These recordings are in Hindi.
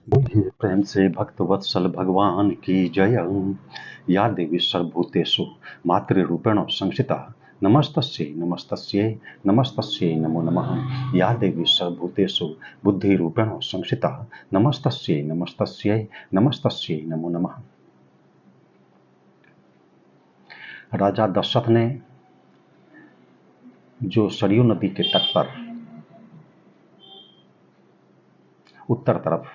बोलिए प्रेम से भक्त वत्सल भगवान की जय। या देवी सर्वभूतेषु मातृरूपेण संस्थिता नमस्तस्यै नमस्तस्यै नमस्तस्यै नमो नमः। या देवी सर्वभूतेषु बुद्धिरूपेण संस्थिता नमस्तस्यै नमस्तस्यै नमस्तस्यै नमो नमः। राजा दशरथ ने जो सरयू नदी के तट पर उत्तर तरफ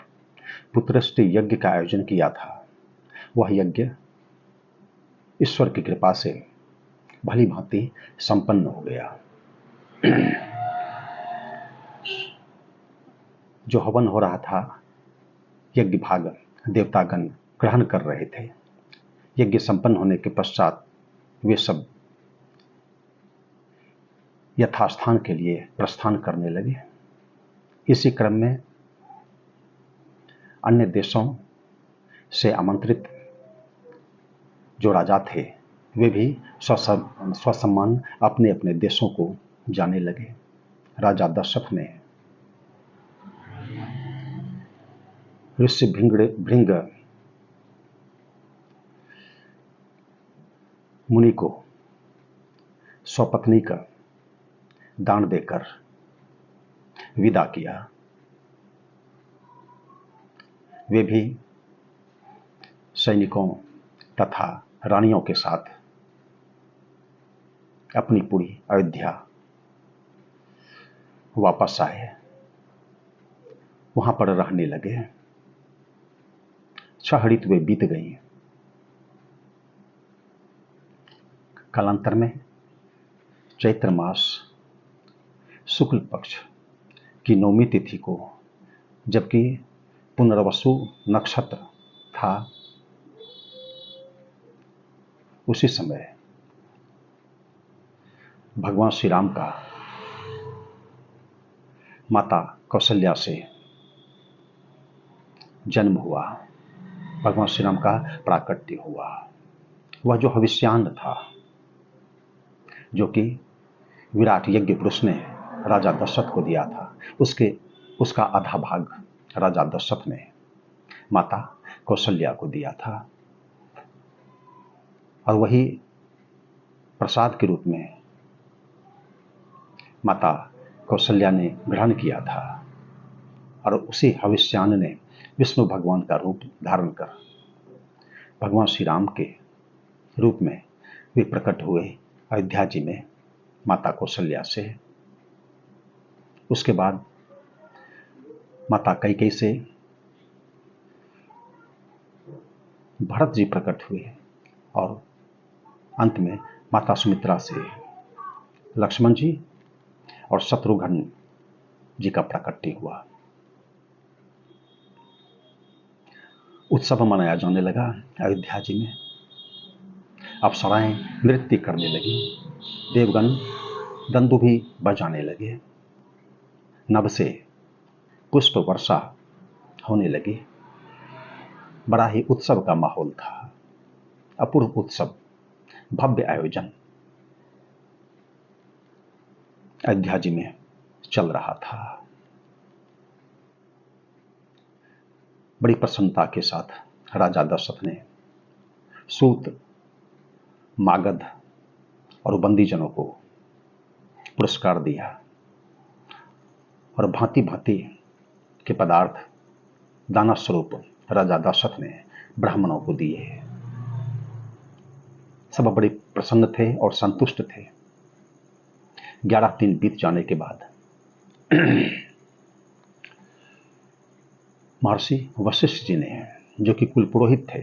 पुत्रष्टि यज्ञ का आयोजन किया था, वह यज्ञ ईश्वर की कृपा से भली भांति संपन्न हो गया। जो हवन हो रहा था, यज्ञ भाग देवतागण ग्रहण कर रहे थे। यज्ञ संपन्न होने के पश्चात वे सब यथास्थान के लिए प्रस्थान करने लगे। इसी क्रम में अन्य देशों से आमंत्रित जो राजा थे, वे भी स्वसम्मान अपने अपने देशों को जाने लगे। राजा दशरथ ने ऋषि भृंग मुनि को स्वपत्नी का दान देकर विदा किया। वे भी सैनिकों तथा रानियों के साथ अपनी पूरी अयोध्या वापस आए, वहां पर रहने लगे। 6 ऋतुएं बीत गई। कालांतर में चैत्र मास शुक्ल पक्ष की 9वीं तिथि को, जबकि पुनर्वसु नक्षत्र था, उसी समय भगवान श्री राम का माता कौशल्या से जन्म हुआ। भगवान श्री राम का प्राकट्य हुआ। वह जो हविष्यान्न था, जो कि विराट यज्ञ पुरुष ने राजा दशरथ को दिया था, उसका आधा भाग राजा दशरथ ने माता कौशल्या को दिया था, और वही प्रसाद के रूप में माता कौशल्या ने ग्रहण किया था। और उसी हविष्यान्न ने विष्णु भगवान का रूप धारण कर भगवान श्री राम के रूप में वे प्रकट हुए अयोध्या जी में माता कौशल्या से। उसके बाद माता कैकेयी से भरत जी प्रकट हुए, और अंत में माता सुमित्रा से लक्ष्मण जी और शत्रुघ्न जी का प्राकट्य हुआ। उत्सव मनाया जाने लगा अयोध्या जी में। अप्सराएं नृत्य करने लगी, देवगण दंडु भी बजाने लगे, नभ से पुष्प वर्षा होने लगी। बड़ा ही उत्सव का माहौल था। अपूर्व उत्सव, भव्य आयोजन अयोध्या जी में चल रहा था। बड़ी प्रसन्नता के साथ राजा दशरथ ने सूत, मागध और बंदीजनों को पुरस्कार दिया, और भांति भांति के पदार्थ दाना स्वरूप राजा दशरथ ने ब्राह्मणों को दिए। सब बड़े प्रसन्न थे और संतुष्ट थे। 11 दिन बीत जाने के बाद महर्षि वशिष्ठ जी ने, जो कि कुल पुरोहित थे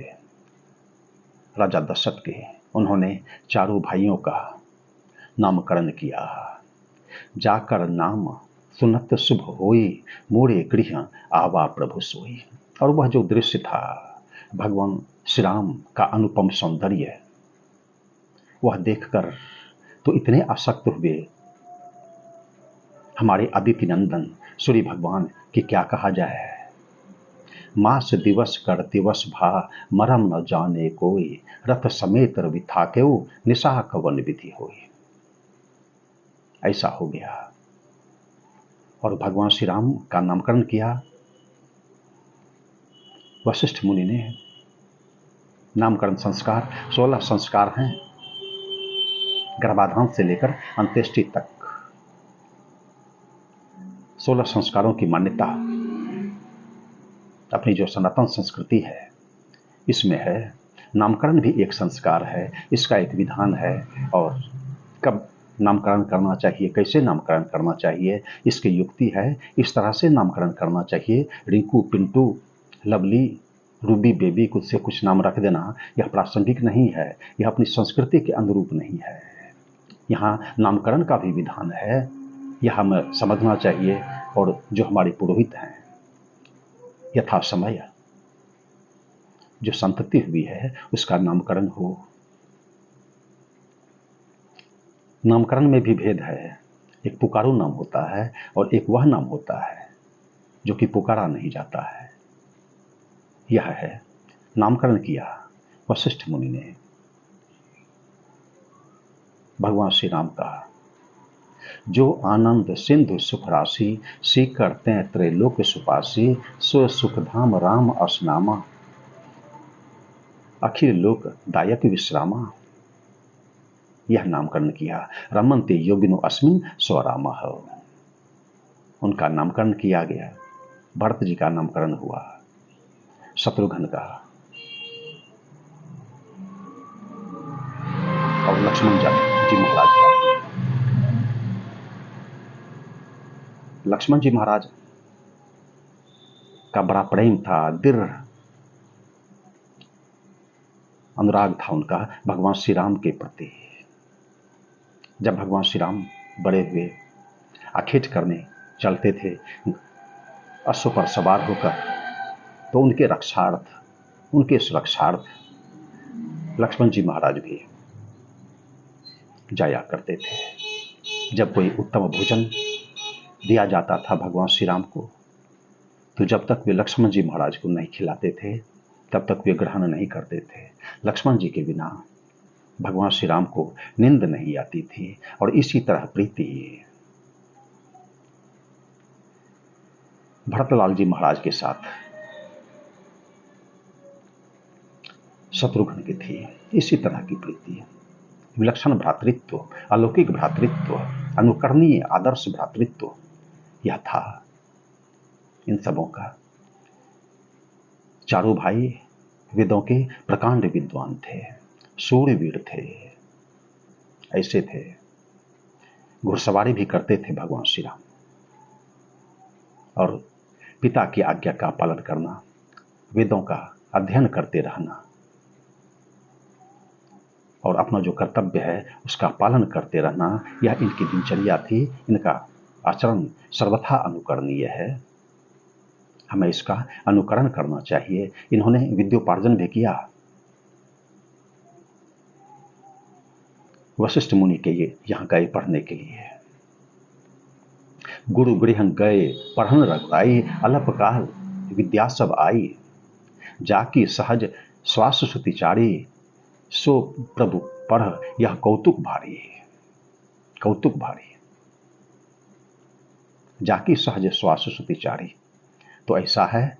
राजा दशरथ के, उन्होंने चारों भाइयों का नामकरण किया। जाकर नाम सुनत शुभ होई, मोरे गृह आवा प्रभु सोई। और वह जो दृश्य था, भगवान श्री राम का अनुपम सौंदर्य, वह देखकर तो इतने आसक्त हुए हमारे अदिति नंदन सूर्य भगवान कि क्या कहा जाए। मास दिवस कर दिवस भा, मरम न जाने कोई, रथ समेत रवि थाकेऊ, निशा कवन विधि होई। ऐसा हो गया। और भगवान श्री राम का नामकरण किया। वशिष्ठ मुनि ने नामकरण संस्कार 16 संस्कार हैं, गर्भाधान से लेकर अंत्येष्टि तक 16 संस्कारों की मान्यता अपनी जो सनातन संस्कृति है इसमें है। नामकरण भी एक संस्कार है, इसका एक विधान है, और कब नामकरण करना चाहिए, कैसे नामकरण करना चाहिए, इसकी युक्ति है। इस तरह से नामकरण करना चाहिए। Rinku, Pintu, lovely, Ruby, baby, कुछ से कुछ नाम रख देना यह प्रासंगिक नहीं है, यह अपनी संस्कृति के अनुरूप नहीं है। यहाँ नामकरण का भी विधान है, यह हमें समझना चाहिए। और जो हमारे पुरोहित हैं, यथा समय जो संतति हुई है उसका नामकरण हो। नामकरण में भी भेद है। एक पुकारू नाम होता है और एक वह नाम होता है जो कि पुकारा नहीं जाता है। यह है नामकरण किया वशिष्ठ मुनि ने भगवान श्री राम का। जो आनंद सिंधु सुख राशि, सी करते त्रैलोक सुपासी, सो सुख धाम राम असनामा, अखिल लोक दायक विश्रामा। यह नामकरण किया। रमन्ते योगिनो अस्मिन स्वरामः, उनका नामकरण किया गया। भरत जी का नामकरण हुआ, शत्रुघ्न का, और लक्ष्मण जी महाराज का। लक्ष्मण जी महाराज का बड़ा प्रेम था, दृढ़ अनुराग था उनका भगवान श्री राम के प्रति। जब भगवान श्री राम बड़े हुए, आखेट करने चलते थे अश्व पर सवार होकर, तो उनके रक्षार्थ, उनके सुरक्षार्थ लक्ष्मण जी महाराज भी जाया करते थे। जब कोई उत्तम भोजन दिया जाता था भगवान श्री राम को, तो जब तक वे लक्ष्मण जी महाराज को नहीं खिलाते थे तब तक वे ग्रहण नहीं करते थे। लक्ष्मण जी के बिना भगवान श्री राम को नींद नहीं आती थी। और इसी तरह प्रीति भरतलाल जी महाराज के साथ शत्रुघ्न की थी। इसी तरह की प्रीति, विलक्षण भ्रातृत्व, अलौकिक भ्रातृत्व, अनुकरणीय आदर्श भ्रातृत्व यह था इन सबों का। चारों भाई वेदों के प्रकांड विद्वान थे, शूरवीर थे, ऐसे थे। घुड़सवारी भी करते थे भगवान श्री राम, और पिता की आज्ञा का पालन करना, वेदों का अध्ययन करते रहना और अपना जो कर्तव्य है उसका पालन करते रहना, यह इनकी दिनचर्या थी। इनका आचरण सर्वथा अनुकरणीय है, हमें इसका अनुकरण करना चाहिए। इन्होंने विद्योपार्जन भी किया। वशिष्ठ मुनि के ये यहाँ गए पढ़ने के लिए। गुरु गृह गए पढ़न रघुराई, अल्पकाल विद्या सब आई, जाकी सहज श्वास सुति चारी, सो प्रभु पढ़ यह कौतुक भारी। कौतुक भारी, जाकी सहज श्वास सुति चारी। तो ऐसा है।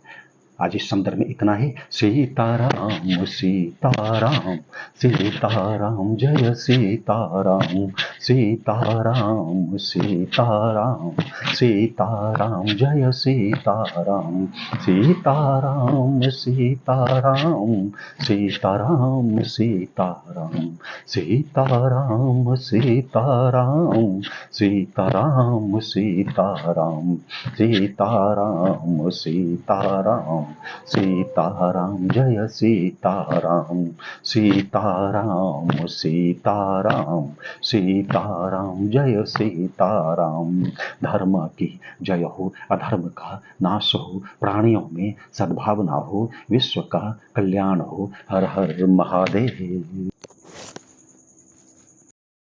आज इस संदर्भ में इतना ही। सीताराम सीताराम सीताराम जय सीताराम, सीताराम सीताराम सीताराम जय सीताराम, सीताराम सीताराम सीताराम सीताराम सीताराम सीताराम सीताराम सीताराम सीताराम सीताराम सीताराम जय सीताराम, सीताराम सीताराम सीताराम जय सीताराम। धर्म की जय हो, अधर्म का नाश हो, प्राणियों में सद्भावना हो, विश्व का कल्याण हो। हर हर महादेव।